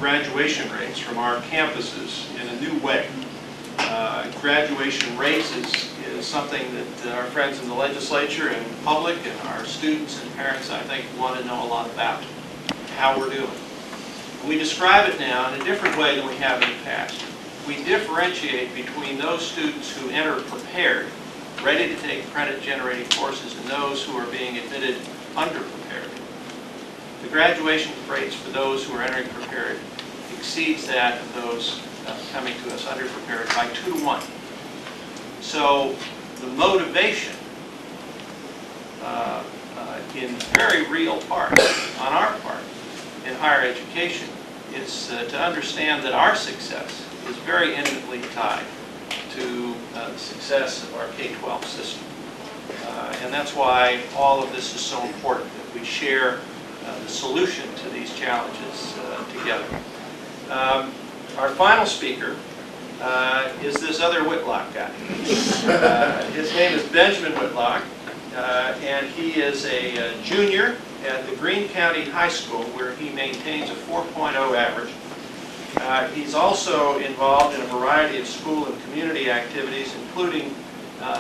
graduation rates from our campuses in a new way. Graduation rates is something that our friends in the legislature and public and our students and parents, I think, want to know a lot about how we're doing. We describe it now in a different way than we have in the past. We differentiate between those students who enter prepared, ready to take credit-generating courses, and those who are being admitted underprepared. The graduation rates for those who are entering prepared exceeds that of those coming to us underprepared by 2 to 1. So the motivation in very real part, on our part, in higher education is to understand that our success is very intimately tied to the success of our K-12 system. And that's why all of this is so important, that we share the solution to these challenges together. Our final speaker is this other Whitlock guy. His name is Benjamin Whitlock, and he is a junior at the Greene County High School, where he maintains a 4.0 average. He's also involved in a variety of school and community activities, including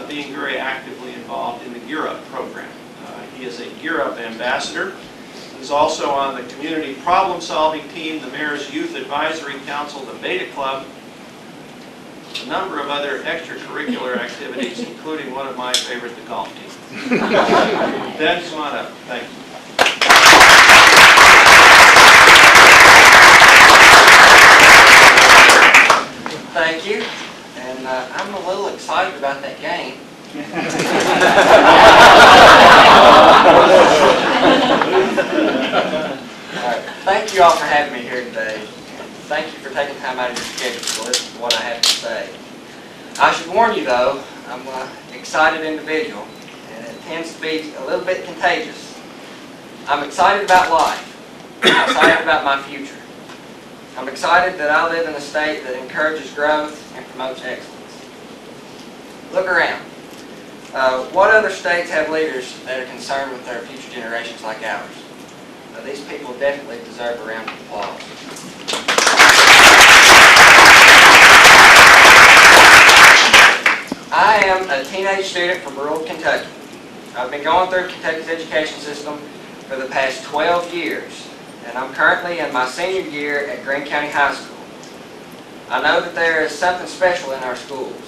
being very actively involved in the Gear Up program. He is a Gear Up ambassador. He's also on the community problem-solving team, the Mayor's Youth Advisory Council, the Beta Club, a number of other extracurricular activities, including one of my favorite, the golf team. Ben, come on up. Thank you. Thank you. And I'm a little excited about that game. Thank you all for having me here today. Thank you for taking time out of your schedule to listen to what I have to say. I should warn you though, I'm an excited individual, and it tends to be a little bit contagious. I'm excited about life. I'm excited about my future. I'm excited that I live in a state that encourages growth and promotes excellence. Look around. What other states have leaders that are concerned with their future generations like ours? These people definitely deserve a round of applause. I am a teenage student from rural Kentucky. I've been going through Kentucky's education system for the past 12 years, and I'm currently in my senior year at Greene County High School. I know that there is something special in our schools,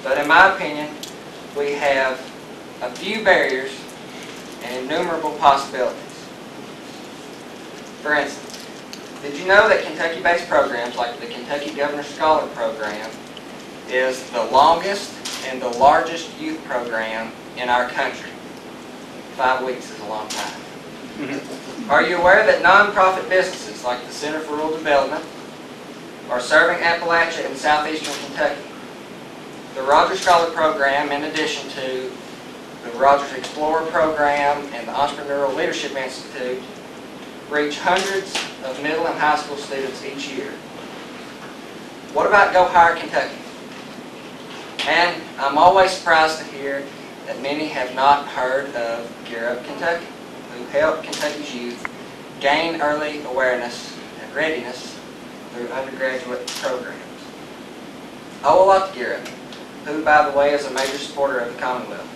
but in my opinion, we have a few barriers and innumerable possibilities. For instance, did you know that Kentucky-based programs like the Kentucky Governor Scholar Program is the longest and the largest youth program in our country? 5 weeks is a long time. Are you aware that nonprofit businesses like the Center for Rural Development are serving Appalachia and southeastern Kentucky? The Rogers Scholar Program, in addition to the Rogers Explorer Program and the Entrepreneurial Leadership Institute, reach hundreds of middle and high school students each year. What about Go Higher Kentucky? And I'm always surprised to hear that many have not heard of Gear Up Kentucky, who help Kentucky's youth gain early awareness and readiness through undergraduate programs. Oh, a lot to Gear Up, who, by the way, is a major supporter of the Commonwealth.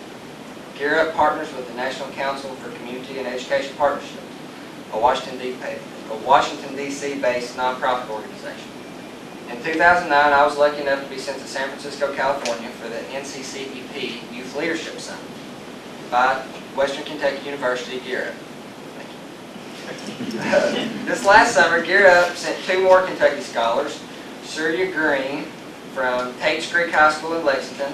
Gear Up partners with the National Council for Community and Education Partnerships, a Washington, D.C. based nonprofit organization. In 2009, I was lucky enough to be sent to San Francisco, California for the NCCEP Youth Leadership Summit by Western Kentucky University Gear Up. This last summer, Gear Up sent 2 more Kentucky scholars, Surya Green from Tates Creek High School in Lexington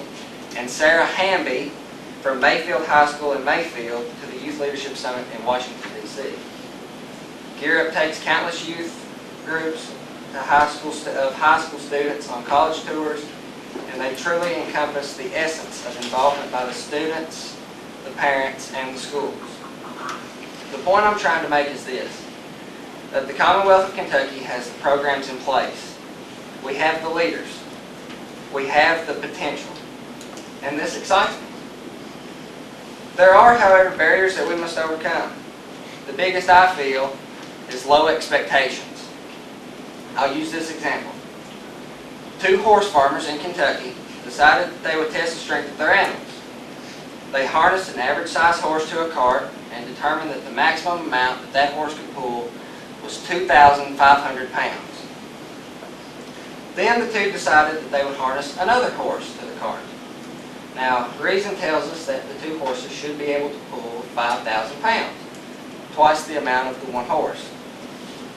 and Sarah Hamby from Mayfield High School in Mayfield to the Youth Leadership Summit in Washington, D.C. Gear Up takes countless youth groups to high school students on college tours, and they truly encompass the essence of involvement by the students, the parents, and the schools. The point I'm trying to make is this, that the Commonwealth of Kentucky has the programs in place. We have the leaders. We have the potential. And this excites me. There are, however, barriers that we must overcome. The biggest, I feel, is low expectations. I'll use this example. 2 horse farmers in Kentucky decided that they would test the strength of their animals. They harnessed an average-sized horse to a cart and determined that the maximum amount that that horse could pull was 2,500 pounds. Then the 2 decided that they would harness another horse to the cart. Now, reason tells us that the 2 horses should be able to pull 5,000 pounds, twice the amount of the 1 horse.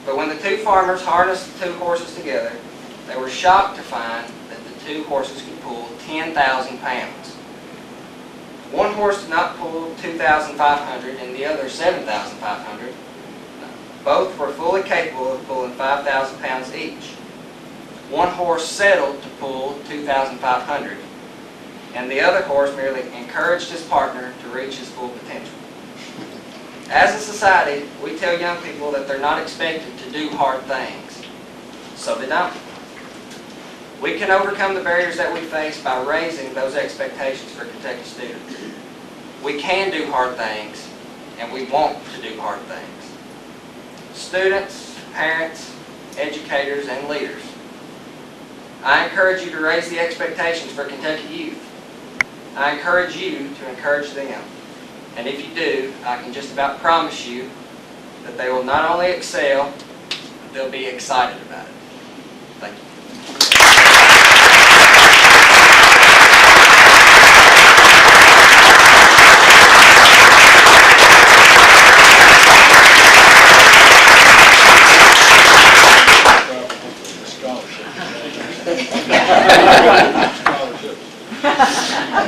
But when the 2 farmers harnessed the 2 horses together, they were shocked to find that the 2 horses could pull 10,000 pounds. 1 horse did not pull 2,500 and the other 7,500. Both were fully capable of pulling 5,000 pounds each. 1 horse settled to pull 2,500, and the other horse merely encouraged his partner to reach his full potential. As a society, we tell young people that they're not expected to do hard things, so they don't. We can overcome the barriers that we face by raising those expectations for Kentucky students. We can do hard things, and we want to do hard things. Students, parents, educators, and leaders, I encourage you to raise the expectations for Kentucky youth. I encourage you to encourage them. And if you do, I can just about promise you that they will not only excel, but they'll be excited about it. Thank you.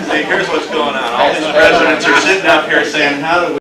See, here's what's going on. All these presidents are sitting up here saying, how do we